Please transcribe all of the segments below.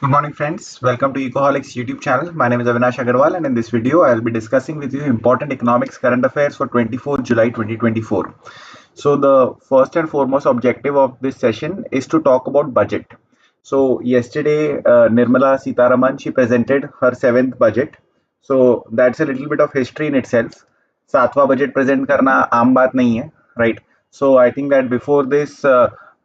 Good morning friends, welcome to Ecoholics YouTube channel. My name is Avinash Agarwal and in this video I will be discussing with you important economics current affairs for 24 July 2024. So the first and foremost objective of this session is to talk about budget. So yesterday Nirmala Sitharaman, she presented her 7th budget. So that's a little bit of history in itself. सातवां budget present करना आम बात नहीं है, right? So I think that before this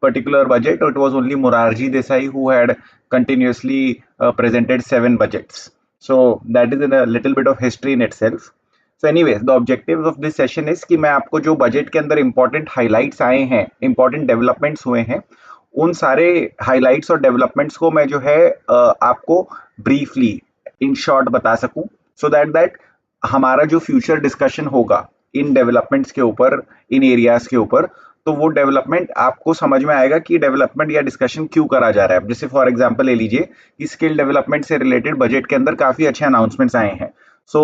particular budget, it was only Morarji Desai who had continuously presented 7 budgets. So that is a little bit of history in itself. So anyways, the objective of this session is कि मैं आपको जो budget के अंदर important highlights आए हैं, important developments हुए हैं, उन सारे highlights और developments को मैं जो है आपको briefly in short बता सकूं, so that हमारा जो फ्यूचर डिस्कशन होगा इन डेवलपमेंट्स के ऊपर, इन एरियाज के ऊपर, तो वो डेवलपमेंट आपको समझ में आएगा कि डेवलपमेंट या डिस्कशन क्यों करा जा रहा है. जैसे फॉर एग्जांपल ले लीजिए कि स्किल डेवलपमेंट से रिलेटेड बजट के अंदर काफी अच्छे अनाउंसमेंट्स आए हैं. So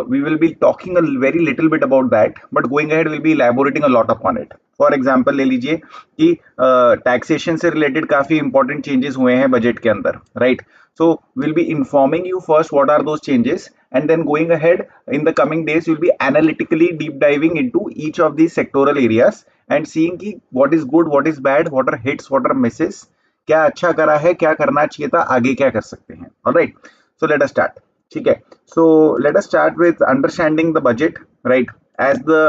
we will be talking a very little bit about that, but going ahead we'll be elaborating a lot upon it. For example ले लीजिए कि टैक्सेशन से रिलेटेड काफी इंपॉर्टेंट चेंजेस हुए हैं बजट के अंदर, right? So we'll be informing you first what are those changes, and then going ahead in the coming days we'll be analytically deep diving into each of these sectoral areas and seeing कि what is good, what is bad, what are hits, what are misses, क्या अच्छा करा है, क्या करना चाहिए था, आगे क्या कर सकते हैं. Alright, so let us start. ठीक है, so let us start with understanding the budget, right? As the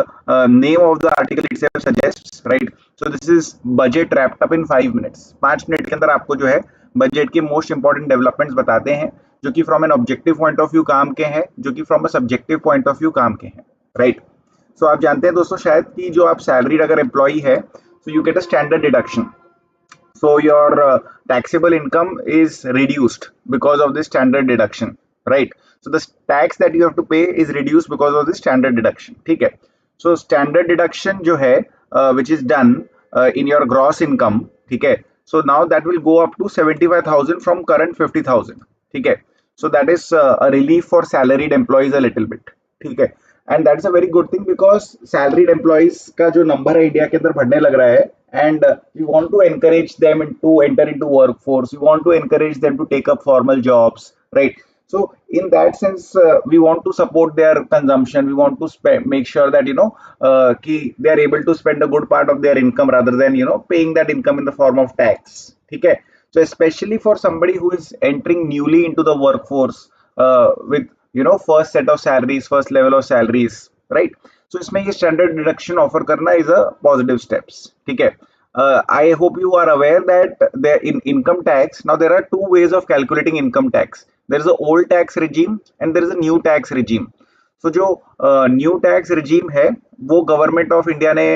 name of the article itself suggests, right? So this is budget wrapped up in 5 minutes. 5 minute के अंदर आपको जो है budget के most important developments बताते हैं, जो कि from an objective point of view काम के हैं, जो कि from a subjective point of view काम के हैं, राइट? सो आप जानते हैं दोस्तों शायद कि जो आप सैलरीड अगर एम्प्लॉई है, so you get a standard deduction. So your taxable income is reduced because of this standard deduction, right? So the tax that you have to pay is reduced because of this standard deduction. ठीक है? So standard deduction जो है which is done in your gross income, ठीक है? So now that will go up to 75,000 from current 50,000. ठीक है? So that is a relief for salaried employees a little bit. ठीक है? And that's a very good thing because salaried employees का जो number है India के अंदर बढ़ने लग रहा है, and we want to encourage them to enter into workforce. We want to encourage them to take up formal jobs, right? So in that sense, we want to support their consumption. We want to make sure that they are able to spend a good part of their income rather than paying that income in the form of tax. ठीक है? So especially for somebody who is entering newly into the workforce with first set of salaries, first level of salaries, right? So इसमें ये standard deduction offer करना is a positive steps. ठीक है? I hope you are aware that in income tax, now there are two ways of calculating income tax. There is a old tax regime and there is a new tax regime. So जो new tax regime है वो government of India ने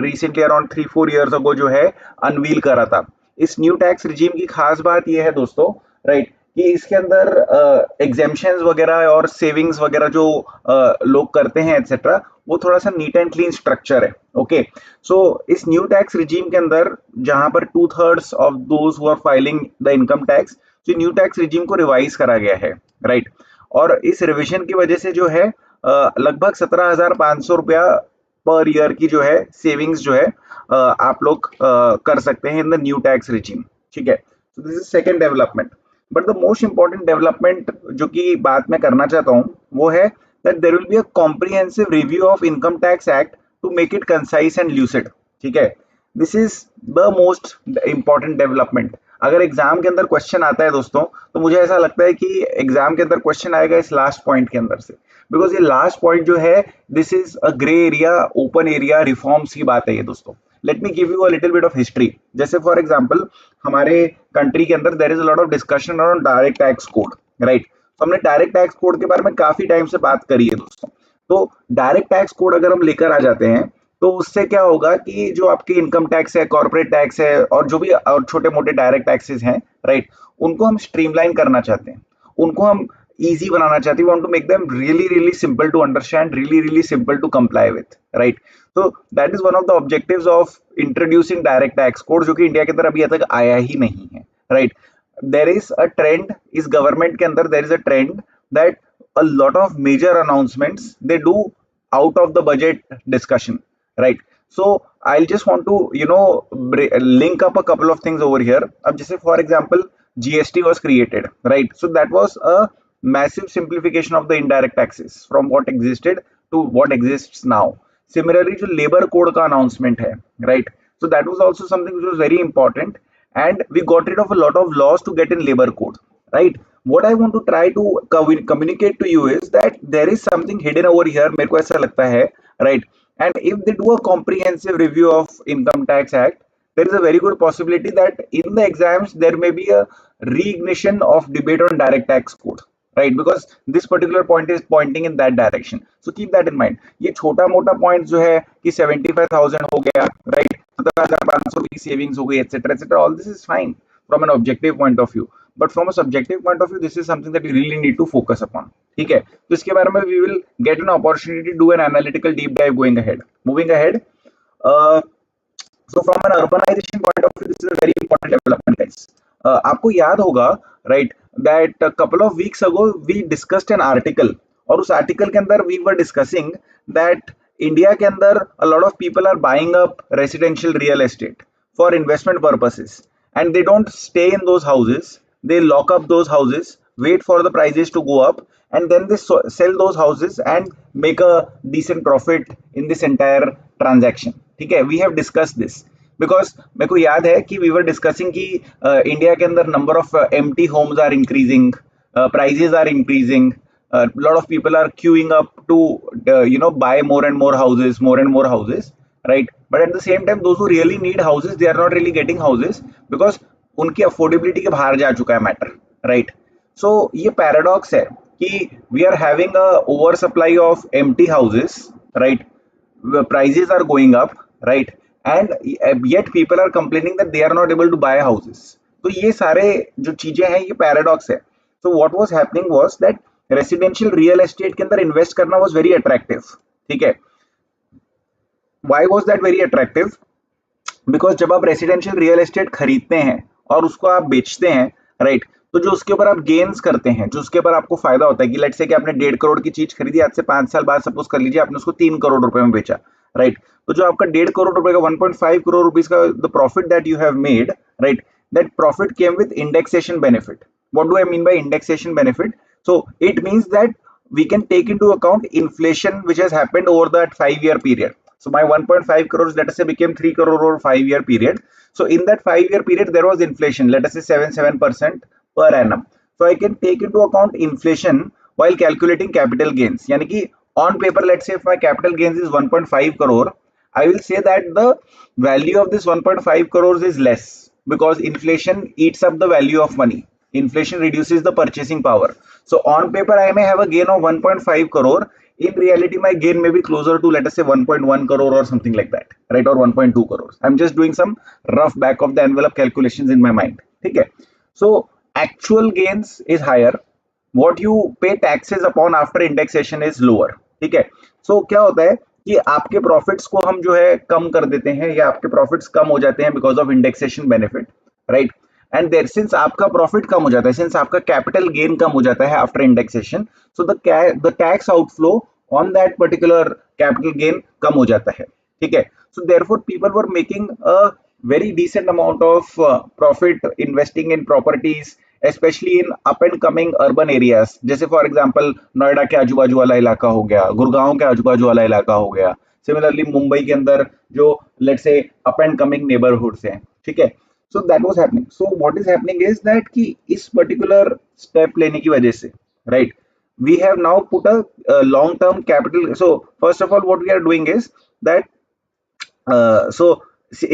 recently around 3-4 years ago जो है unveil करा था. इस new tax regime की खास बात ये है दोस्तों, राइट, कि इसके अंदर एग्जेम्पशंस वगैरह और सेविंग्स वगैरह जो लोग करते हैं एक्सेट्रा, वो थोड़ा सा नीट एंड क्लीन स्ट्रक्चर है. ओके, सो इस न्यू टैक्स रिजीम के अंदर जहां पर 2/3 of those who are filing the income tax, जो न्यू टैक्स रिजीम को रिवाइज करा गया है, राइट? और इस रिविजन की वजह से जो है लगभग 17,500 रुपया पर ईयर की जो है सेविंग्स जो है आप लोग कर सकते हैं in the new tax regime. ठीक है, सो this is second development. But the most important development जो कि बात मैं करना चाहता हूँ वो है that there will be a comprehensive review of income tax act to make it concise and lucid. ठीक है, this is the most important development. अगर एग्जाम के अंदर क्वेश्चन आता है दोस्तों, तो मुझे ऐसा लगता है कि एग्जाम के अंदर क्वेश्चन आएगा इस लास्ट पॉइंट के अंदर से, बिकॉज ये लास्ट पॉइंट जो है this is a grey area, open area, reforms की बात है ये दोस्तों. Let me give you a little bit of history. जैसे फॉर एग्जांपल हमारे कंट्री के अंदर there is a lot of discussion around direct tax code, right? तो हमने डायरेक्ट टैक्स कोड के बारे में काफी टाइम से बात करी है दोस्तों. तो डायरेक्ट टैक्स कोड अगर हम लेकर आ जाते हैं तो उससे क्या होगा कि जो आपकी इनकम टैक्स है, कॉर्पोरेट टैक्स है और जो भी और छोटे मोटे डायरेक्ट टैक्सेस हैं, राइट, उनको हम स्ट्रीमलाइन करना चाहते हैं, उनको हम easy बनाना चाहते हैं. We want to make them really really simple to understand, really really simple to comply with, right? So that is one of the objectives of introducing direct tax code, जो कि India के अंदर अभी तक आया ही नहीं है, right? There is a trend, इस गवर्नमेंट के अंदर there is a trend that a lot of major announcements they do out of the budget discussion, right? So I'll just want to link up a couple of things over here. अब जैसे for example GST was created, right? So that was a massive simplification of the indirect taxes from what existed to what exists now. Similarly, जो labor code का announcement है, right? So that was also something which was very important, and we got rid of a lot of laws to get in labor code, right? What I want to try to communicate to you is that there is something hidden over here. मेरे को ऐसा लगता है, right? And if they do a comprehensive review of Income Tax Act, there is a very good possibility that in the exams there may be a reignition of debate on direct tax code, right? Because this particular point is pointing in that direction. So keep that in mind. ये छोटा मोटा point जो है कि 75,000 हो गया, right? 17,500 की savings हो गई, etc. etc. All this is fine from an objective point of view. But from a subjective point of view, this is something that you really need to focus upon. ठीक है? तो इसके बारे में we will get an opportunity to do an analytical deep dive going ahead. Moving ahead. So from an urbanization point of view, this is a very important development, guys. आपको याद होगा, right, that a couple of weeks ago we discussed an article, और उस article के अंदर we were discussing that India के अंदर a lot of people are buying up residential real estate for investment purposes, and they don't stay in those houses. They lock up those houses, wait for the prices to go up, and then they sell those houses and make a decent profit in this entire transaction. ठीक है, we have discussed this because मेरे को याद है कि we were discussing कि India के अंदर number of empty homes are increasing, prices are increasing, a lot of people are queuing up to buy more and more houses, right? But at the same time, those who really need houses, they are not really getting houses because उनकी affordability के बाहर जा चुका है matter, right? सो ये paradox है कि we are having a over supply of empty houses, right? Prices are going up, right? And yet people are complaining that they are not able to buy houses. तो ये सारे जो चीजें हैं ये पैराडॉक्स है. So what was happening was that residential real estate के अंदर इन्वेस्ट करना वाज वेरी अट्रैक्टिव. ठीक है, why was that very attractive? Because जब आप रेसिडेंशियल रियल एस्टेट खरीदते हैं और उसको आप बेचते हैं, राइट, तो जो उसके ऊपर आप गेन्स करते हैं, जो उसके ऊपर आपको फायदा होता है कि लेट्स से कि आपने 1.5 करोड़ की चीज खरीदी, आज से 5 साल बाद सपोज कर लीजिए आपने उसको 3 करोड़ रुपए में बेचा, राइट? तो जो आपका 1.5 करोड़ रुपए का 1.5 करोड़ रुपीज का the profit that you have made, right, that profit came with indexation benefit. What do I mean by indexation benefit? So it means that we can take into account inflation which has happened over that 5-year period. So my 1.5 crores, let us say, became 3 crore over 5-year period. So in that 5-year period, there was inflation, let us say 7% per annum. So I can take into account inflation while calculating capital gains. Yani ki on paper, let's say if my capital gains is 1.5 crore, I will say that the value of this 1.5 crores is less because inflation eats up the value of money. Inflation reduces the purchasing power. So on paper, I may have a gain of 1.5 crore. In reality, my gain may be closer to, let us say, 1.1 crore or something like that, right? Or 1.2 crores. I'm just doing some rough back of the envelope calculations in my mind. Okay. So actual gains is higher. What you pay taxes upon after indexation is lower. ठीक है. So क्या होता है कि आपके profits को हम जो है कम कर देते हैं या आपके प्रॉफिट्स कम हो जाते हैं because of indexation benefit, right? And there since आपका प्रॉफिट कम हो जाता है, सिंस आपका कैपिटल गेन कम हो जाता है after indexation, so the tax outflow on that particular capital gain कम हो जाता है. ठीक है. So therefore people were making a very decent amount of profit investing in properties, especially in up and coming urban areas. जैसे for example Noida के आजू बाजू वाला इलाका हो गया, गुड़गांव के आजू बाजू वाला इलाका हो गया, सिमिलरली मुंबई के अंदर जो let's say up and coming neighbourhoods हैं. ठीक है. So that was happening. So what is happening is that कि इस particular step लेने की वजह से, right, we have now put a long term capital. So first of all, what we are doing is that so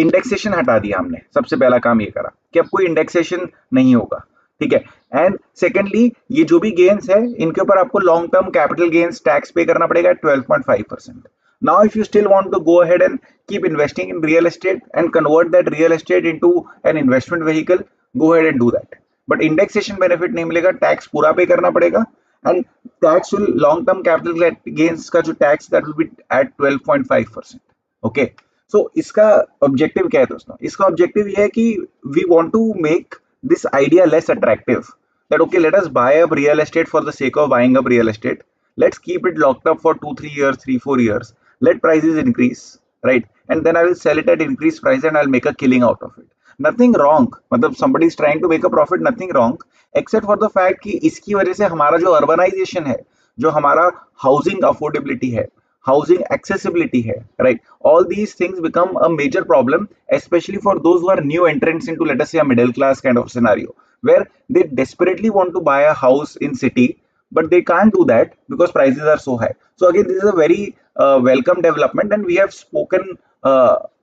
indexation हटा दिया हमने. सबसे पहला काम ये करा कि अब कोई indexation नहीं होगा. ठीक है. एंड सेकेंडली ये जो भी गेन्स है इनके ऊपर आपको long term capital gains tax पे करना पड़ेगा 12.5%. Now, if you still want to go ahead and keep investing in real estate and convert that real estate into an investment vehicle, go ahead and do that. But indexation benefit नहीं मिलेगा, tax पूरा पे करना पड़ेगा, and tax will long term capital gains का जो tax that will be at 12.5%. Okay. So इसका objective क्या है दोस्तों? इसका objective ये है कि we want to make this idea less attractive. That okay, let us buy up real estate for the sake of buying up real estate. Let's keep it locked up for 2-3 years, 3-4 years. Let prices increase, right? And then I will sell it at increased price and I'll make a killing out of it. Nothing wrong, मतलब somebody is trying to make a profit, nothing wrong, except for the fact कि इसकी वजह से हमारा जो urbanisation है, जो हमारा हाउसिंग अफोर्डेबिलिटी है, housing accessibility है, right, all these things become a major problem, especially for those who are new entrants into, let us say, a middle class kind of scenario, where they desperately want to buy a house in city, but they can't do that because prices are so high. So again, this is a very welcome development, and we have spoken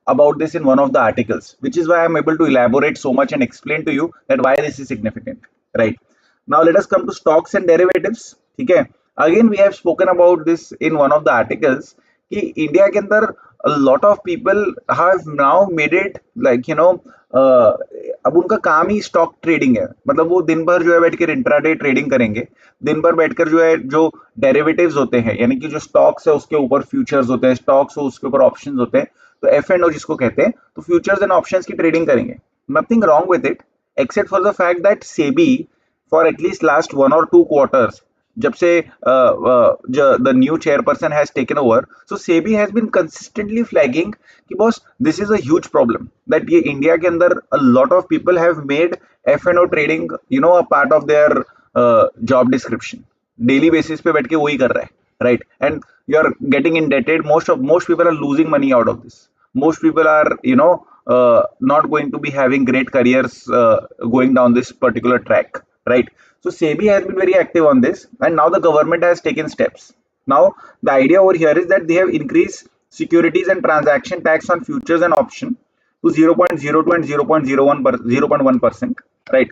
about this in one of the articles, which is why I'm able to elaborate so much and explain to you that why this is significant, right? Now let us come to stocks and derivatives. ठीक है, again we have spoken about this in one of the articles कि India के अंदर a lot of people have now made it like अब उनका काम ही stock trading है, मतलब वो दिन भर जो है बैठ कर इंट्राडे ट्रेडिंग करेंगे, दिन भर बैठकर जो है जो डेरिवेटिव्स होते हैं, यानी कि जो स्टॉक्स है उसके ऊपर फ्यूचर्स होते हैं, स्टॉक्स हो उसके ऊपर ऑप्शंस होते हैं, तो एफ एंड ओ जिसको कहते हैं, तो फ्यूचर्स एंड ऑप्शंस की ट्रेडिंग करेंगे. Nothing wrong with it except for the fact that SEBI for at least last 1 or 2 quarters, जब से the new chairperson has taken over, so SEBI has been consistently flagging कि boss, this is a huge problem that ये India के अंदर a lot of people have made F&O trading a part of their job description. Daily basis पे बैठ के वही कर रहा है, right, and you are getting indebted. Most people are losing money out of this. Most people are not going to be having great careers going down this particular track, right? So SEBI has been very active on this, and now the government has taken steps. Now the idea over here is that they have increased securities and transaction tax on futures and option to 0.02 and 0.1%, right?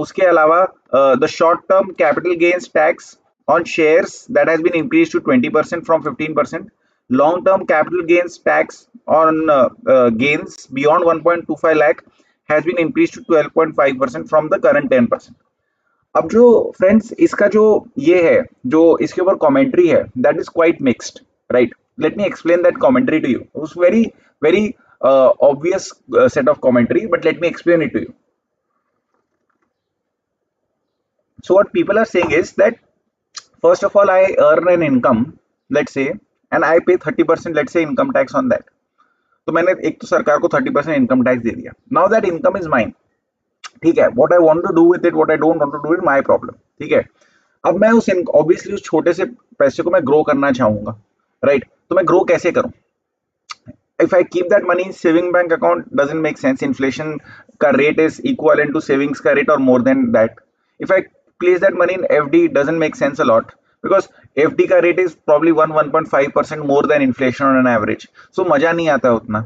उसके अलावा the short term capital gains tax on shares that has been increased to 20% from 15%. Long term capital gains tax on gains beyond 1.25 lakh has been increased to 12.5% from the current 10%. अब जो friends इसका जो ये है, जो इसके ऊपर commentary है, that is quite mixed, right. Let me explain that commentary to you. It's very very obvious set of commentary, but let me explain it to you. So what people are saying is that first of all, I earn an income, let's say, and I pay 30%, let's say, income tax on that. तो मैंने एक तो सरकार को 30% income tax दे दिया. Now that income is mine, ठीक है. What I want to do with it, what I don't want to do it, my problem, ठीक है. अब मैं उस ऑब्वियसली उस छोटे से पैसे को मैं ग्रो करना चाहूंगा, राइट. तो मैं ग्रो कैसे करूं? If I keep that money in saving bank account, doesn't make sense. Inflation का rate is equivalent to savings का rate or more than that. If I place that money in FD, it doesn't make sense a lot, because FD का rate is probably 1.5% more than inflation on an average. So मजा नहीं आता उतना,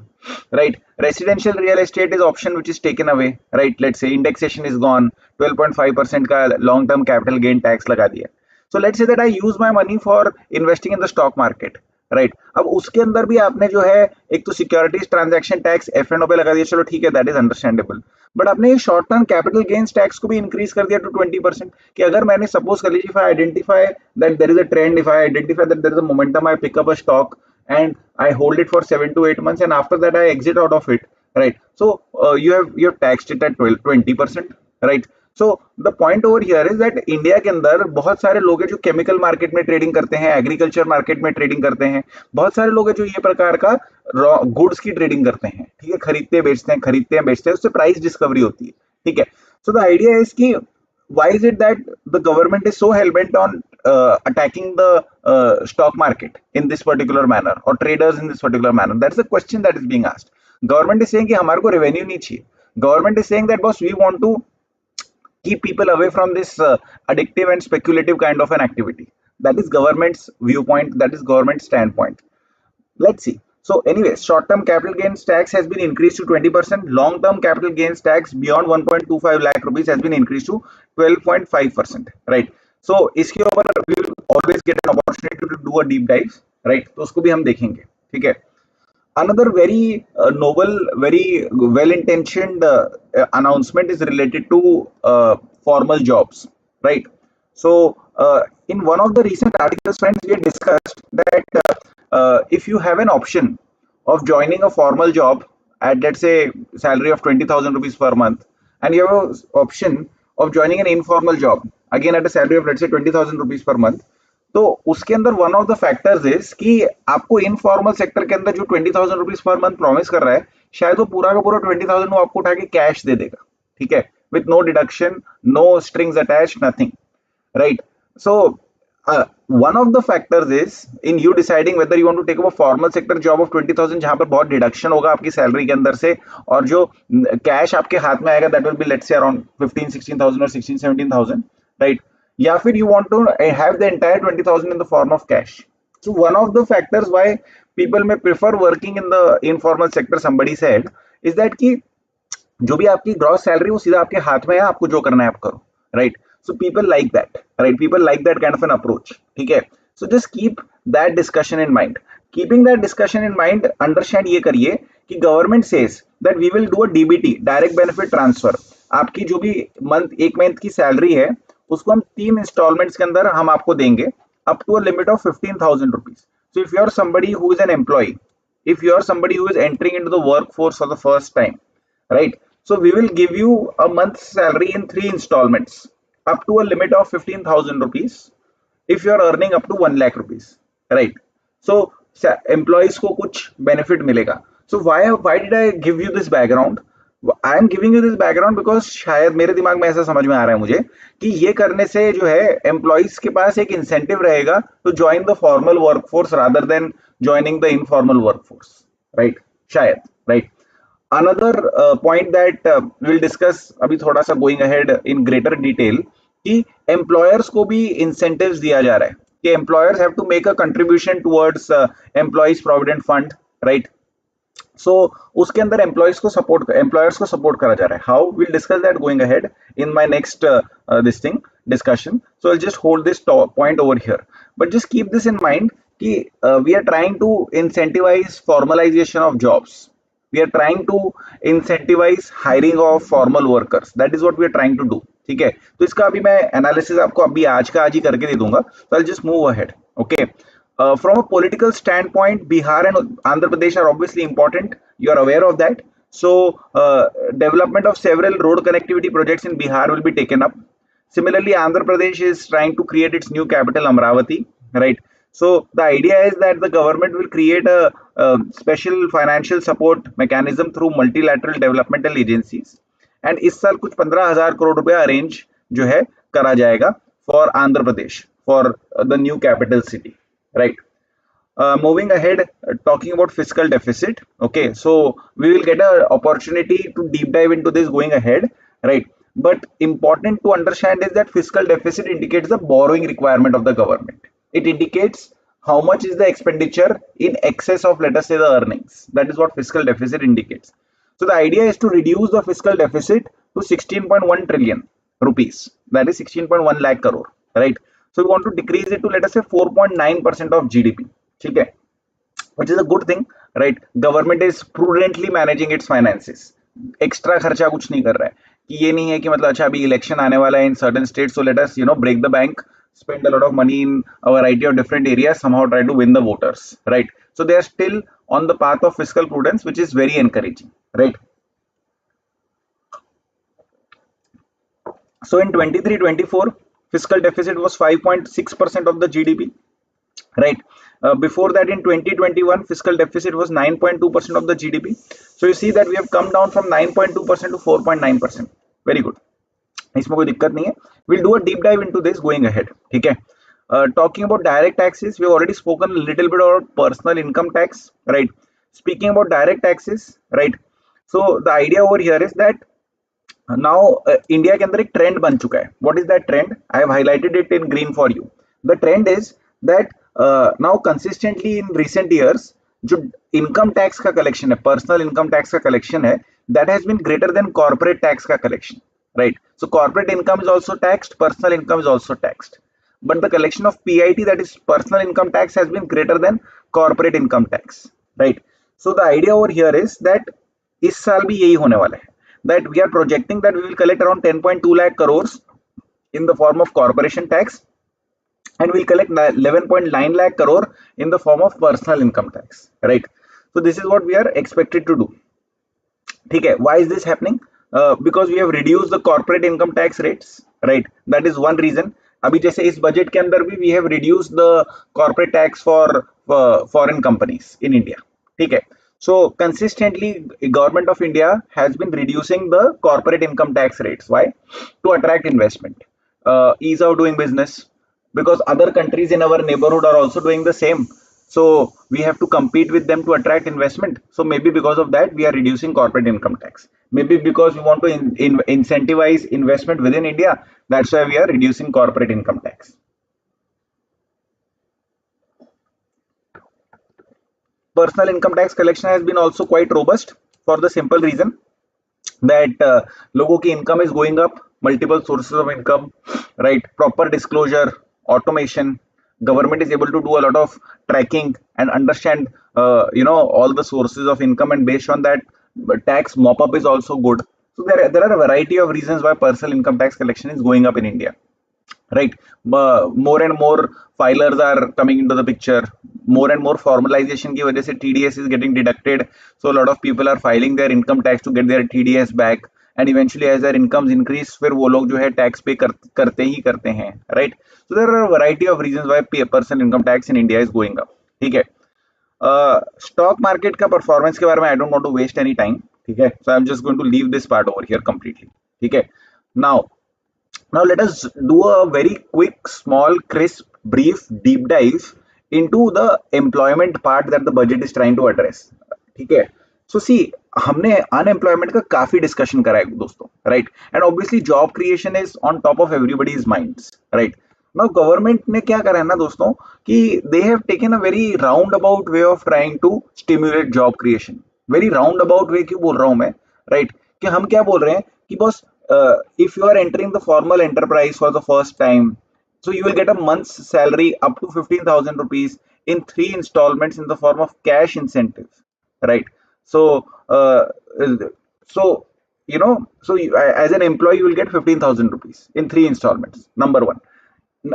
right? Residential real estate is option which is taken away, right? Let's say indexation is gone, 12.5% का long term capital gain tax लगा दिया. So let's say that I use my money for investing in the stock market, right. अब उसके अंदर भी आपने जो है एक तो securities transaction tax F and O पे लगा दिया, चलो ठीक है, दैट इज अंडरस्टैंडेबल. बट आपने ये short term capital gains tax को भी इंक्रीज कर दिया टू 20%. कि अगर मैंने सपोज कर लीजिए, if I identify that there is a trend, if I identify that there is a momentum, I pick up a stock and I hold it for 7 to 8 months, and after that I exit out of it, right? So you have taxed it at 20%, right? So the point over here is that India के अंदर बहुत सारे लोग हैं जो chemical market में trading करते हैं, एग्रीकल्चर मार्केट में ट्रेडिंग करते हैं, बहुत सारे लोग हैं जो ये प्रकार का गुड्स की ट्रेडिंग करते हैं, ठीक है, खरीदते बेचते हैं, खरीदते हैं बेचते हैं, उससे प्राइस डिस्कवरी होती है, ठीक है. सो द आइडिया इज कि why is it that the government is so hell-bent on attacking the stock market in this particular manner, or traders in this particular manner? That's the question that is being asked. Government is saying कि हमारे को revenue नहीं चाहिए. Government is saying that boss, we want to keep people away from this addictive and speculative kind of an activity. That is government's viewpoint. That is government's standpoint. Let's see. So anyway, short-term capital gains tax has been increased to 20%. Long-term capital gains tax beyond 1.25 lakh rupees has been increased to 12.5%. Right? So इसके ऊपर we will always get an opportunity to do a deep dive. Right? तो उसको भी हम देखेंगे. ठीक है? Another very noble, very well-intentioned announcement is related to formal jobs. Right? So in one of the recent articles, friends, we discussed that if you have an option of joining a formal job at, let's say, salary of 20,000 rupees per month, and you have an option of joining an informal job again at a salary of, let's say, 20,000 rupees per month, तो उसके अंदर one of the factors is कि आपको informal sector के अंदर जो 20,000 rupees per month promise कर रहा है, शायद वो पूरा का पूरा 20,000 वो आपको उठा के कैश दे देगा, ठीक है, with no deduction, no strings attach, nothing, right. So one of the factors is in you deciding whether you want to take up a formal sector job of 20,000 जहां पर बहुत डिडक्शन होगा आपकी सैलरी के अंदर से, और जो कैश आपके हाथ में आएगा that will be let's say around 15-16,000 और 16-17,000, राइट. या फिर you want to have the entire 20,000 in the form of cash. So one of the factors why people may prefer working in the informal sector, somebody said, is that कि जो भी आपकी gross salary वो सीधा आपके हाथ में है, आपको जो करना है आप करो, right. So people like that, right? People like that kind of an approach, ठीक है. So just keep that discussion in mind. Keeping that discussion in mind, understand ये करिए कि government says that we will do a DBT, direct benefit transfer. आपकी जो भी एक month की सैलरी है उसको हम 3 इंस्टॉलमेंट्स के अंदर हम आपको देंगे up to a limit of 15,000 rupees. So if you are somebody who is an employee, if you are somebody who is entering into the workforce for the first time, right? So we will give you a month's salary in 3 installments. Up to a limit of 15,000 rupees if you are earning up to 1 lakh rupees, right? So employees को कुछ benefit मिलेगा. So why did I give you this background? I am giving you this background because शायद मेरे दिमाग में ऐसा समझ में आ रहा है मुझे कि ये करने से जो है employees के पास एक incentive रहेगा to join the formal workforce rather than joining the informal workforce, right? शायद, right? Another point that we'll discuss अभी थोड़ा सा going ahead in greater detail कि employers को भी incentives दिया जा रहा है कि employers have to make a contribution towards employees provident fund, right? So उसके अंदर employers को support करा जा रहा है. How? We'll discuss that going ahead in my next discussion. So I'll just hold this point over here, but just keep this in mind कि we are trying to incentivize formalization of jobs. We are trying to incentivize hiring of formal workers. That is what we are trying to do. ठीक है, तो इसका अभी मैं analysis आपको अभी आज ही करके दे दूंगा. So I'll just move ahead. Okay. From a political standpoint, Bihar and Andhra Pradesh are obviously important. You are aware of that. So development of several road connectivity projects in Bihar will be taken up. Similarly, Andhra Pradesh is trying to create its new capital, Amravati, right? So the idea is that the government will create a special financial support mechanism through multilateral developmental agencies, and इस साल कुछ 15,000 करोड़ रुपया arrange जो है करा जाएगा for Andhra Pradesh for the new capital city, right? Moving ahead, talking about fiscal deficit. Okay, so we will get an opportunity to deep dive into this going ahead, right? But important to understand is that fiscal deficit indicates the borrowing requirement of the government. It indicates how much is the expenditure in excess of, let us say, the earnings. That is what fiscal deficit indicates. So the idea is to reduce the fiscal deficit to 16.1 trillion rupees. That is 16.1 lakh crore, right? So we want to decrease it to, let us say, 4.9% of GDP. Okay, which is a good thing, right? Government is prudently managing its finances. Extra खर्चा कुछ नहीं कर रहा है कि ये नहीं है कि मतलब अच्छा अभी इलेक्शन आने वाला है in certain states, so let us break the bank, spend a lot of money in a variety of different areas, somehow try to win the voters, right? So they are still on the path of fiscal prudence, which is very encouraging, right? So in 23-24, fiscal deficit was 5.6% of the GDP, right? Before that, in 2021, fiscal deficit was 9.2% of the GDP. So you see that we have come down from 9.2% to 4.9%. Very good. इसमें कोई दिक्कत नहीं है. We'll do a deep dive into this going ahead. ठीक है. Talking about direct taxes, we have already spoken a little bit about personal income tax, right? Speaking about direct taxes, right? So the idea over here is that now India के अंदर एक trend बन चुका है. What is that trend? I have highlighted it in green for you. The trend is that now consistently in recent years जो income tax का collection है, personal income tax का collection है, that has been greater than corporate tax का collection, right? So corporate income is also taxed, personal income is also taxed, but the collection of PIT, that is personal income tax, has been greater than corporate income tax, right? So the idea over here is that इस साल भी यही होने वाला है, that we are projecting that we will collect around 10.2 lakh crores in the form of corporation tax, and we'll collect 11.9 lakh crore in the form of personal income tax, right? So this is what we are expected to do. ठीक है, why is this happening? Because we have reduced the corporate income tax rates, right? That is one reason. अभी जैसे इस budget के अंदर भी we have reduced the corporate tax for foreign companies in India. ठीक है, So consistently, government of India has been reducing the corporate income tax rates. Why? To attract investment, ease of doing business, because other countries in our neighborhood are also doing the same. So we have to compete with them to attract investment. So maybe because of that, we are reducing corporate income tax. Maybe because we want to incentivize investment within India, that's why we are reducing corporate income tax. Personal income tax collection has been also quite robust for the simple reason that लोगों की income is going up, multiple sources of income, right? Proper disclosure, automation, government is able to do a lot of tracking and understand all the sources of income, and based on that, tax mop up is also good. So there are a variety of reasons why personal income tax collection is going up in India, right? More and more filers are coming into the picture. More and more formalization की वजह से TDS is getting deducted, so a lot of people are filing their income tax to get their TDS back, and eventually as their incomes increase, फिर वो लोग जो है tax pay करते ही करते हैं, right? So there are a variety of reasons why personal income tax in India is going up. ठीक है, स्टॉक मार्केट का परफॉर्मेंस के बारे में I don't want to waste any time, ठीक है? So I am just going to leave this part over here completely, ठीक है? Now Now let us do a very quick, small, crisp, brief deep dive into the employment part that the budget is trying to address. ठीक है? So see, हमने unemployment का काफी discussion करा है दोस्तों, right? And obviously job creation is on top of everybody's minds, right? Now government ने क्या करा है ना दोस्तों कि they have taken a very roundabout way of trying to stimulate job creation. Very roundabout way क्यों बोल रहा हूँ मैं, right? कि हम क्या बोल रहे हैं कि boss, if you are entering the formal enterprise for the first time, so you will get a month's salary up to 15,000 rupees in 3 installments in the form of cash incentive, right? So so as an employee you will get 15,000 rupees in 3 installments, number one.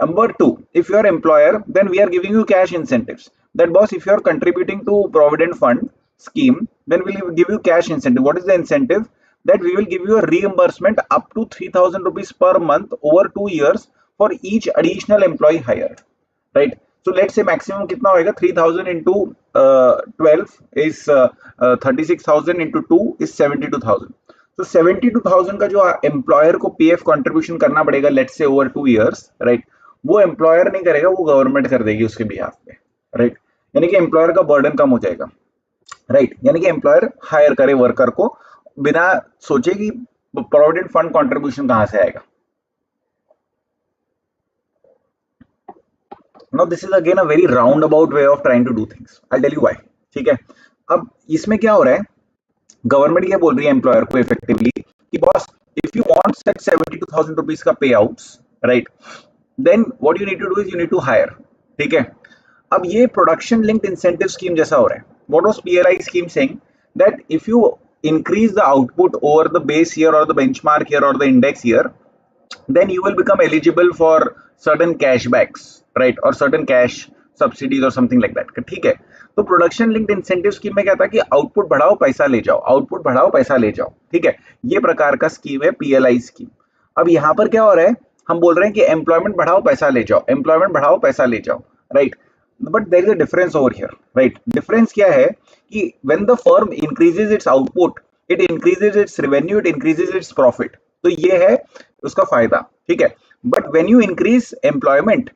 Number two, if you are employer, then we are giving you cash incentives. That boss, if you are contributing to provident fund scheme, then we'll give you cash incentive. What is the incentive? That we will give you a reimbursement up to 3,000 rupees per month over 2 years for each additional employee hired, right? So let's say maximum कितना होएगा? 3,000 into 12 is 36,000 into 2 is 72,000. So 72,000 का जो employer को PF contribution करना पड़ेगा, let's say over 2 years, right? वो employer नहीं करेगा, वो गवर्नमेंट कर देगी उसके बिहाफ पे, राइट? यानी कि एम्प्लॉयर का बर्डन कम हो जाएगा, राइट? यानी कि एम्प्लॉयर हायर करे वर्कर को बिना सोचे कि प्रोविडेंट फंड कंट्रीब्यूशन कहां से आएगा. Now this is again a very roundabout way of trying to do things. I'll tell you why. ठीक है, अब इसमें क्या हो रहा है, गवर्नमेंट ये बोल रही है एम्प्लॉयर को इफेक्टिवली कि boss, if you want set 72,000 rupees का payouts, right, then what you need to do is you need to hire. ठीक है, अब ये प्रोडक्शन लिंक्ड इंसेंटिव स्कीम जैसा हो रहा है. What was PLI scheme saying? That if you increase the output over the base year or the benchmark year or the index year, then you will become eligible for certain cashbacks, right, or certain cash subsidies or something like that. ठीक है, तो production linked incentive scheme में क्या था कि output बढ़ाओ पैसा ले जाओ, आउटपुट बढ़ाओ पैसा ले जाओ. ठीक है, ये प्रकार का स्कीम है पीएलआई स्कीम. अब यहाँ पर क्या हो रहा है, हम बोल रहे हैं कि एम्प्लॉयमेंट बढ़ाओ पैसा ले जाओ, एम्प्लॉयमेंट बढ़ाओ पैसा ले जाओ, right? But there is a difference over here, right? Difference क्या है कि when the firm increases its output, it increases its revenue, it increases its profit. तो ये है उसका फायदा, ठीक है? But when you increase employment,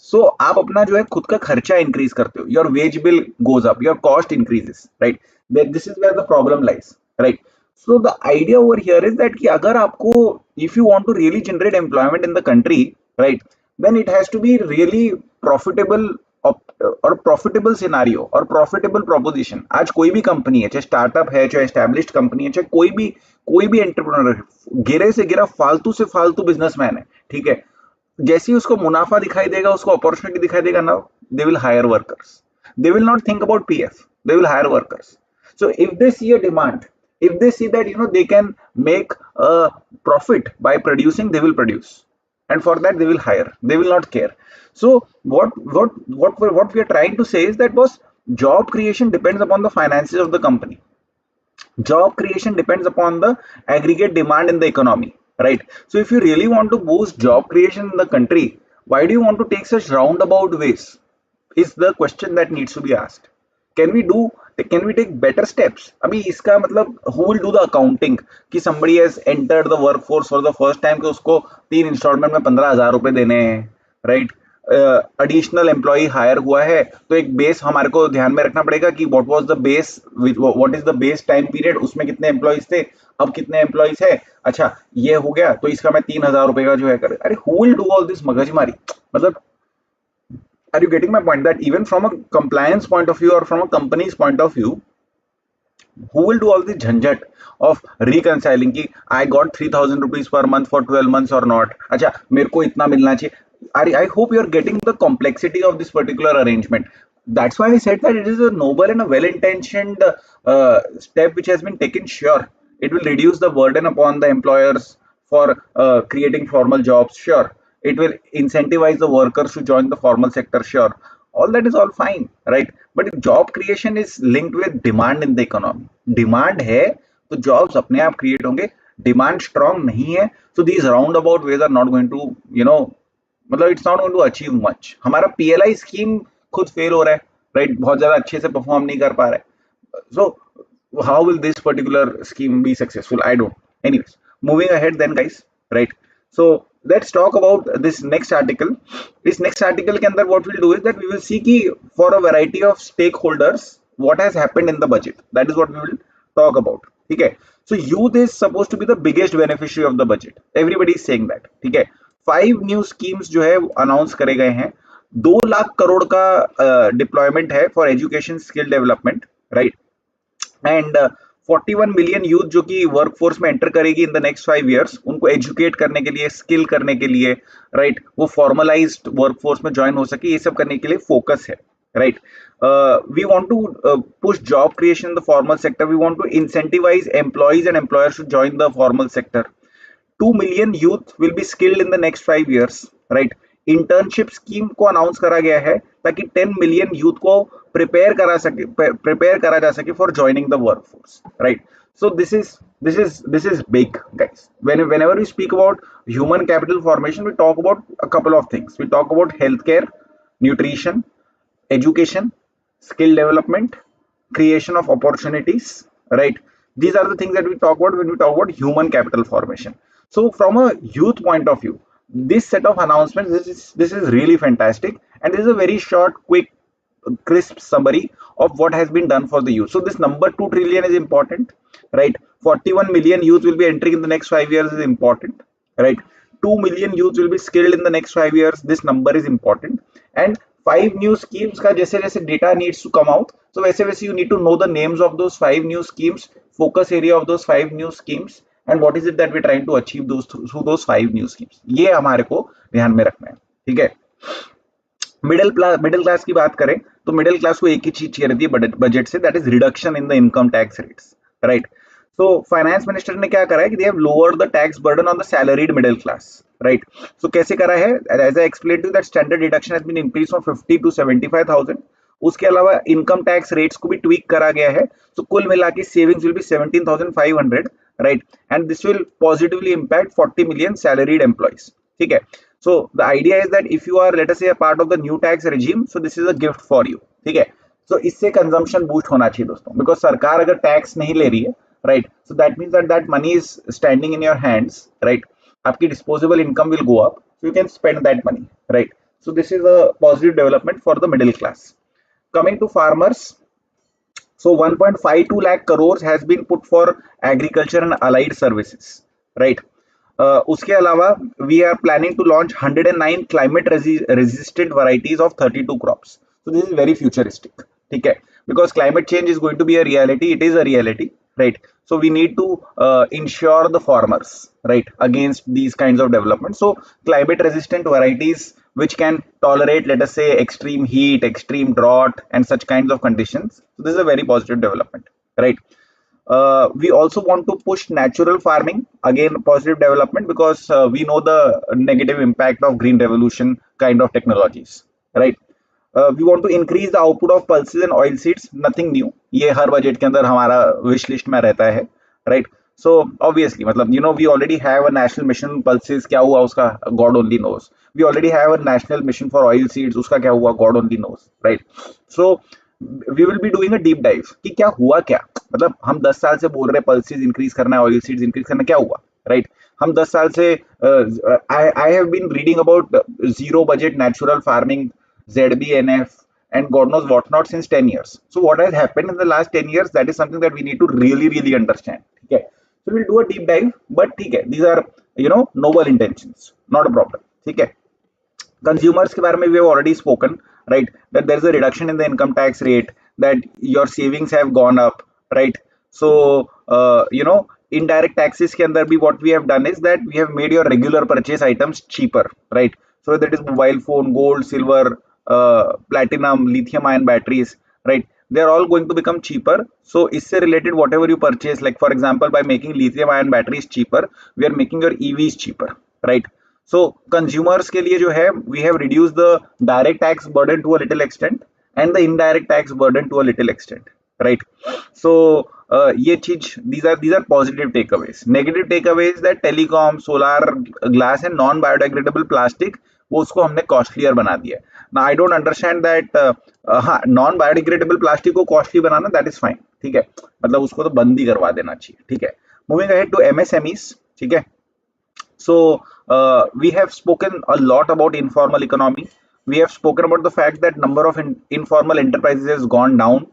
so आप अपना जो है खुद का खर्चा इंक्रीज करते हो, your wage bill goes up, your cost increases, right? This is where the problem lies, right? So the idea over here is that कि अगर आपको, if you want to really generate employment in the country, right, then it has to be really profitable और profitable scenario और profitable proposition. आज कोई भी company है, चाहे स्टार्टअप है, चाहे एस्टैब्लिश्ड कंपनी है, चाहे कोई भी एंटरप्रेन्योर है, गिरे से गिरा फालतू से फालतू बिजनेसमैन है, ठीक है, जैसे ही उसको मुनाफा दिखाई देगा, उसको अपॉर्चुनिटी दिखाई देगा ना, they will hire workers. They will not think about PF, they will hire workers. So if they see a demand, if they see that they can make a profit by producing, they will produce, and for that they will hire, they will not care. So what we are trying to say is that boss, job creation depends upon the finances of the company. Job creation depends upon the aggregate demand in the economy, right? So if you really want to boost job creation in the country, why do you want to take such roundabout ways, is the question that needs to be asked. Can we take better steps? अभी इसका मतलब who will do the accounting कि somebody has entered the workforce for the first time कि उसको 3 instalment में 15,000 रुपए देने हैं, राइट? एडिशनल एम्प्लॉय हायर हुआ है तो एक बेस हमारे को ध्यान में रखना पड़ेगा कि what is the base time period, उसमें कितने एम्प्लॉयज थे, अब कितने एम्प्लॉयज है, अच्छा ये हो गया तो इसका मैं 3,000 रुपए का जो है करे। अरे who will do all this मगजमारी? मतलब are you getting my point that even from a compliance point of view or from a company's point of view, who will do all the jhanjat of reconciling कि I got 3,000 rupees per month for 12 months or not, अच्छा मेरे को इतना मिलना चाहिए। I hope you are getting the complexity of this particular arrangement. That's why I said that it is a noble and a well-intentioned step which has been taken. Sure, it will reduce the burden upon the employers for creating formal jobs. Sure, it will incentivize the workers to join the formal sector. Sure, all that is all fine, right? But if job creation is linked with demand in the economy, demand है तो jobs अपने आप create होंगे, demand strong नहीं है so these roundabout ways are not going to, मतलब it's not going to achieve much. हमारा PLI scheme खुद फेल हो रहा है, राइट? बहुत ज्यादा अच्छे से परफॉर्म नहीं कर पा रहा है, so how will this particular scheme be successful? I don't. Anyways, moving ahead then guys, right? So let's talk about this next article. इस next article के अंदर what we'll do is that we will see कि for a variety of stakeholders what has happened in the budget. That is what we will talk about. ठीक है? So youth is supposed to be the biggest beneficiary of the budget. Everybody is saying that. ठीक है? 5 new schemes जो है announce करे गए हैं। 2 लाख करोड़ का डिप्लॉयमेंट है for education skill development, right? And 41 million youth जो कि वर्कफोर्स में एंटर करेगी इन द नेक्स्ट 5 इयर्स, उनको एजुकेट करने के लिए, स्किल करने के लिए, राइट? वो फॉर्मलाइज्ड वर्कफोर्स में ज्वाइन हो सके, ये सब करने के लिए फोकस है, right? We want to push job creation in the formal sector. We want to incentivize employees and employers to join the formal sector. 2 million youth will be skilled in the next 5 years, right? Internship scheme को announce करा गया है ताकि 10 million youth को prepare करा जा सके for joining the workforce, right? So this is big, guys. Whenever we speak about human capital formation, we talk about a couple of things. We talk about healthcare, nutrition, education, skill development, creation of opportunities, right? These are the things that we talk about when we talk about human capital formation. So from a youth point of view, this set of announcements, this is really fantastic, and this is a very short, quick, crisp summary of what has been done for the youth. So this number 2 trillion is important, right? 41 million youth will be entering in the next 5 years is important, right? 2 million youth will be skilled in the next 5 years. This number is important. And 5 new schemes का जैसे जैसे data needs to come out, so वैसे वैसे you need to know the names of those 5 new schemes, focus area of those 5 new schemes, and what is it that we're trying to achieve through those 5 new schemes. ये हमारे को ध्यान में रखना है, ठीक है? मिडिल क्लास की बात करें तो मिडिल क्लास को एक ही चीज चाहिए रहती है बजट से, that is reduction in the income tax rates, right? So finance minister ने क्या करा है कि they have lowered the tax burden on the salaried middle class, right? So कैसे करा है? As I explain to that standard deduction has been increase from 50 to 75,000. उसके अलावा इनकम टैक्स रेट्स को भी ट्वीक करा गया है, so कुल मिला के savings will be 17,500, right? And this will positively impact 40 million salaried employees, ठीक है? So the idea is that if you are, let us say, a part of the new tax regime, so this is a gift for you, ठीक है? So इससे consumption boost होना चाहिए दोस्तों, because सरकार अगर टैक्स नहीं ले रही है, right? So that means that money is standing in your hands, right? आपकी disposable income will go up, so you can spend that money, right? So this is a positive development for the middle class. Coming to farmers, so 1.52 lakh crores has been put for agriculture and allied services, right? उसके अलावा we are planning to launch 109 climate resistant varieties of 32 crops. So this is very futuristic, ठीक है? Because climate change is going to be a reality. It is a reality, right? So we need to ensure the farmers, right, against these kinds of development. So climate resistant varieties which can tolerate, let us say, extreme heat, extreme drought, and such kinds of conditions. So this is a very positive development, right? We also want to push natural farming, again positive development, because we know the negative impact of green revolution kind of technologies, right? We want to increase the output of pulses and oil seeds. Nothing new, ये हर budget के अंदर हमारा wish list में रहता है, right? So obviously, मतलब we already have a national mission on pulses. क्या हुआ उसका, God only knows. We already have a national mission for oil seeds. उसका क्या हुआ, God only knows, right? So we will be doing a deep dive कि क्या हुआ, क्या मतलब हम 10 साल से बोल रहे पल्सेस इंक्रीज करना है, ऑयल सीड्स इंक्रीज करना, क्या हुआ, राइट? हम 10 साल से I have been reading about zero budget natural farming, ZBNF and God knows what not since 10 years. So what has happened in the last 10 years, that is something that we need to really understand. Okay, so we'll do a deep dive, but okay, these are, you know, noble intentions, not a problem. Okay, consumers के बारे में we have already spoken, right? That there is a reduction in the income tax rate, that your savings have gone up, right? So you know, indirect taxes के अंदर भी what we have done is that we have made your regular purchase items cheaper, right? So that is mobile phone, gold, silver, platinum, lithium ion batteries, right? They are all going to become cheaper. So इससे related whatever you purchase, like for example by making lithium ion batteries cheaper, we are making your EVs cheaper, right? So consumers के लिए जो है, we have reduced the direct tax burden to a little extent and the indirect tax burden to a little extent, right? So ये चीज, these are positive takeaways. Negative takeaways that telecom, solar glass and non biodegradable plastic, वो उसको हमने costlier बना दिया. ना I don't understand that. हाँ, non biodegradable plastic को costly banana, that is fine, ठीक है, मतलब उसको तो बंद ही करवा देना चाहिए, ठीक है. मूविंग अहेड टू MSMEs, ठीक है. So we have spoken a lot about informal economy. We have spoken about the fact that number of informal enterprises has gone down,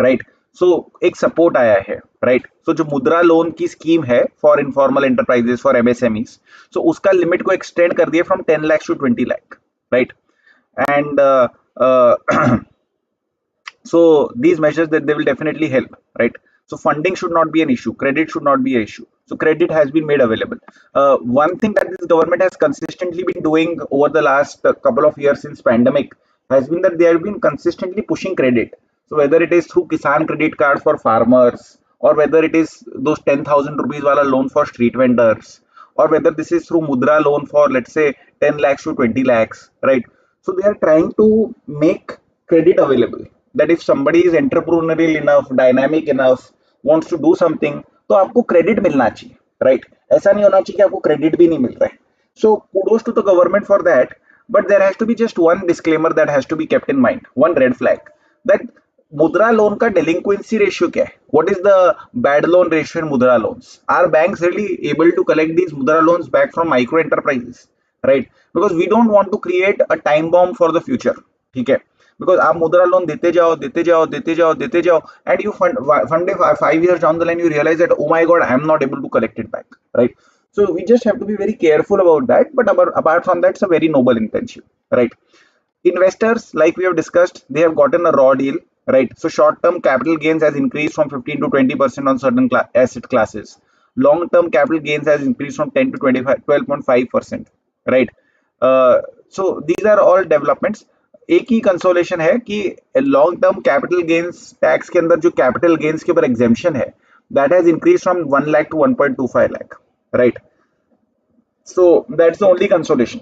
right? So एक support आया है, right? So जो मुद्रा loan की scheme है for informal enterprises, for MSMEs, so उसका limit को extend कर दिया from 10 lakhs to 20 lakh, right? And so these measures, that they will definitely help, right? So funding should not be an issue, credit should not be an issue, so credit has been made available. One thing that this government has consistently been doing over the last couple of years since pandemic has been that they have been consistently pushing credit. So whether it is through Kisan credit card for farmers, or whether it is those 10,000 rupees wala loan for street vendors, or whether this is through mudra loan for, let's say, 10 lakhs to 20 lakhs, right? So they are trying to make credit available, that if somebody is entrepreneurial enough, dynamic enough, wants to do something, तो आपको credit मिलना चाहिए, right? ऐसा नहीं होना चाहिए कि आपको क्रेडिट भी नहीं मिल रहा है. सो kudos to the government for that, but there has to be just one disclaimer that has to be kept in mind, one red flag, that मुद्रा लोन का delinquency ratio क्या है? What is the bad loan ratio in मुद्रा loans? Are banks really able to collect these मुद्रा loans back from micro enterprises, right? Because we don't want to create a time bomb for the future, ठीक है? Because आप मुद्रा loan देते जाओ देते जाओ देते जाओ देते जाओ, and you fund 5 years down the line, you realize that, oh my god, I am not able to collect it back, right? So we just have to be very careful about that. But apart from that, it's a very noble intention, right? Investors, like we have discussed, they have gotten a raw deal, right? So short-term capital gains has increased from 15 to 20% on certain asset classes. Long-term capital gains has increased from 10 to 12.5%, right? So these are all developments. एक ही consolation है कि long term capital gains tax के अंदर जो capital gains के ऊपर exemption है, that has increase from 1 lakh to 1.25 lakh, right? So that's the only consolation.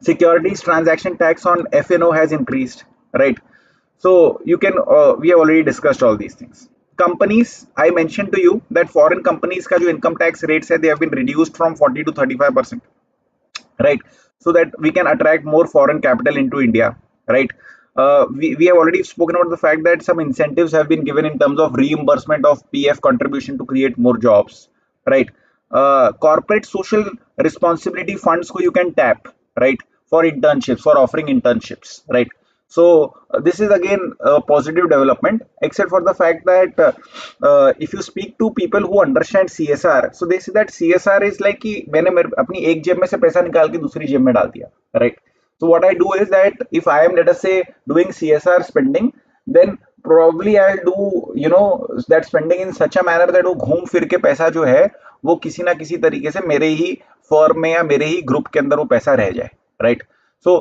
Securities transaction tax on F&O has increased, right? So you can we have already discussed all these things. Companies, I mentioned to you that foreign companies का जो income tax rates है, they have been reduced from 40 to 35%, right? So that we can attract more foreign capital into India, right? We have already spoken about the fact that some incentives have been given in terms of reimbursement of PF contribution to create more jobs, right? Corporate social responsibility funds ko you can tap, right, for internships, for offering internships, right? So this is again a positive development, except for the fact that if you speak to people who understand CSR, so they say that CSR is like कि मैंने अपनी एक जेब में से पैसा निकाल के दूसरी जेब में डाल दिया, right? So what I do is that if I am, let us say, doing CSR spending, then probably I'll do, you know, that spending in such a manner that वो घूम फिर के पैसा जो है वो किसी ना किसी तरीके से मेरे ही फर्म में या मेरे ही ग्रुप के अंदर वो पैसा रह जाए, right? So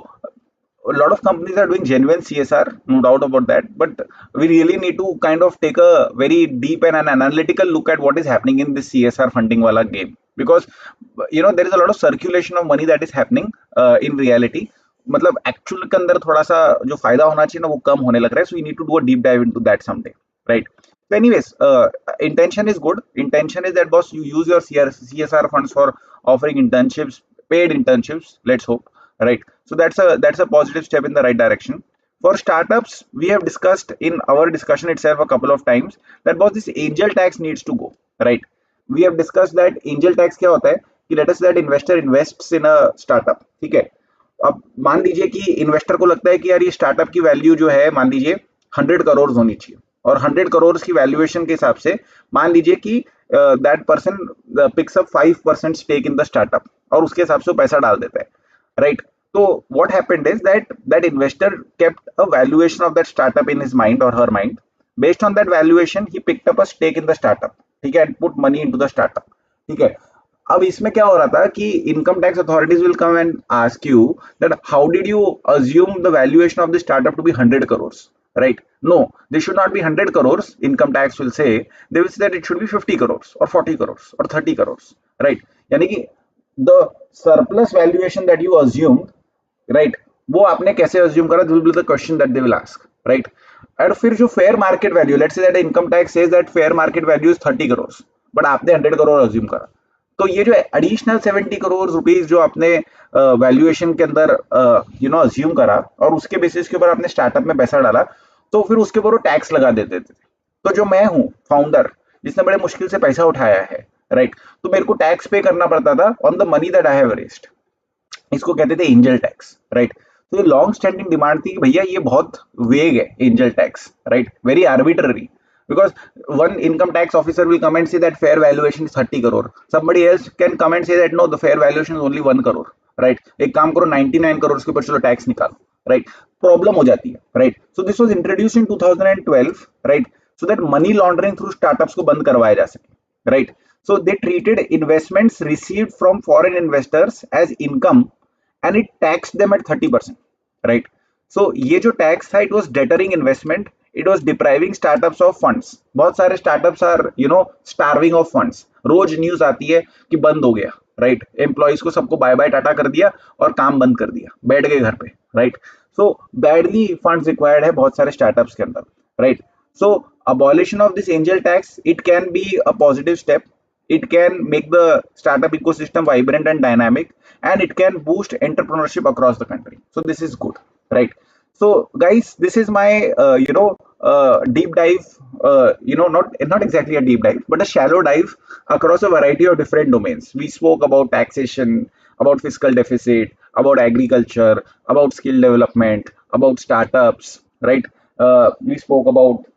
a lot of companies are doing genuine CSR, no doubt about that, but we really need to kind of take a very deep and an analytical look at what is happening in this CSR funding wala game, because you know there is a lot of circulation of money that is happening in reality. मतलब actual के अंदर थोड़ा सा जो फायदा होना चाहिए ना वो कम होने लग रहा है. So we need to do a deep dive into that someday, right? So anyways, intention is good. Intention is that, boss, you use your CSR funds for offering internships, paid internships, let's hope, right? So that's a positive step in the right direction. For startups, we have discussed in our discussion itself a couple of times that boss this angel tax needs to go, right? We have discussed that angel tax क्या होता है कि let us say that investor invests in a startup, ठीक है? अब मान लीजिए कि इन्वेस्टर को लगता है कि यार ये स्टार्टअप की वैल्यू जो है मान लीजिए 100 करोड़ होनी चाहिए, और 100 करोड़ की वैल्यूएशन के हिसाब से मान लीजिए कि that person picks up 5% stake in the startup और उसके हिसाब से वो पैसा डाल देता है, right? So what happened is that investor kept a valuation of that startup in his mind or her mind. Based on that valuation, he picked up a stake in the startup, ठीक है, and put money into the startup, ठीक है. अब इसमें क्या हो रहा था कि income tax authorities will come and ask you that how did you assume the valuation of the startup to be 100 crore, right? No, this should not be 100 crores. Income tax will say, they will say that it should be 50 crores or 40 crores or 30 crores, right? यानी कि the surplus valuation that you assumed, right, वो आपने कैसे assume करा, this will be the question that they will ask, right? और फिर जो fair market value, let's say that income tax says that fair market value is 30 crores, but आपने 100 crore assume करा, तो ये जो एडिशनल 70 करोड़ रुपीस जो आपने वैल्यूएशन के अंदर अज्यूम करा और उसके बेसिस के ऊपर आपने स्टार्टअप में पैसा डाला, तो फिर उसके ऊपर वो टैक्स लगा देते थे. तो जो मैं हूँ फाउंडर जिसने बड़े मुश्किल से पैसा उठाया है, राइट, तो मेरे को टैक्स पे करना पड़ता था on the money that I have raised. इसको कहते थे एंजल टैक्स, राइट? तो ये लॉन्ग स्टैंडिंग डिमांड थी कि भैया ये बहुत वेग है angel tax, right, very arbitrary. Because one income tax officer will come and say that fair valuation is 30 crore. Somebody else can come and say that no, the fair valuation is only 1 crore, right? एक काम करो 99 crore के ऊपर चलो tax निकालो, right? Problem हो जाती है, right? So this was introduced in 2012, right? So that money laundering through startups को बंद करवाया जा सके, right? So they treated investments received from foreign investors as income and it taxed them at 30%, right? So ये जो tax था, it was deterring investment. It was depriving startups of funds. बहुत सारे startups are starving of funds. रोज news आती है कि बंद हो गया, राइट? एम्प्लॉइज को सबको बाय बाय टाटा कर दिया और काम बंद कर दिया, बैठ गए घर पे, right? So badly funds required है बहुत सारे स्टार्टअप्स के अंदर, right? So abolition of this angel tax, it can be a positive step. It can make the startup ecosystem vibrant and dynamic, and it can boost entrepreneurship across the country. So this is good, right? So guys, this is my deep dive, not exactly a deep dive, but a shallow dive across a variety of different domains. We spoke about taxation, about fiscal deficit, about agriculture, about skill development, about startups, right? We spoke about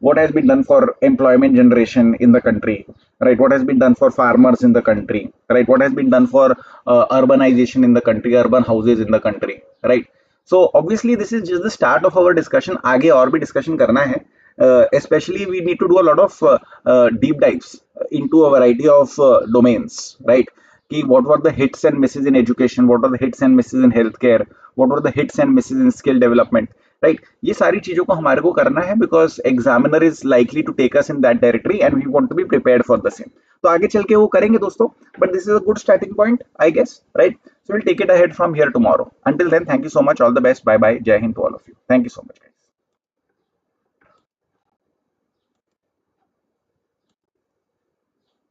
what has been done for employment generation in the country, right? What has been done for farmers in the country, right? What has been done for urbanization in the country, urban houses in the country, right? So obviously this is just the start of our discussion. आगे और भी discussion करना है. Especially we need to do a lot of deep dives into a variety of domains, right? कि what were the hits and misses in education, what were the hits and misses in healthcare, what were the hits and misses in skill development, right? ये सारी चीजों को हमारे को करना है because examiner is likely to take us in that territory and we want to be prepared for the same. तो आगे चल के वो करेंगे दोस्तों, but this is a good starting point, I guess, right? So we'll take it ahead from here tomorrow. Until then, thank you so much. All the best. Bye bye. Jai Hind to all of you. Thank you so much.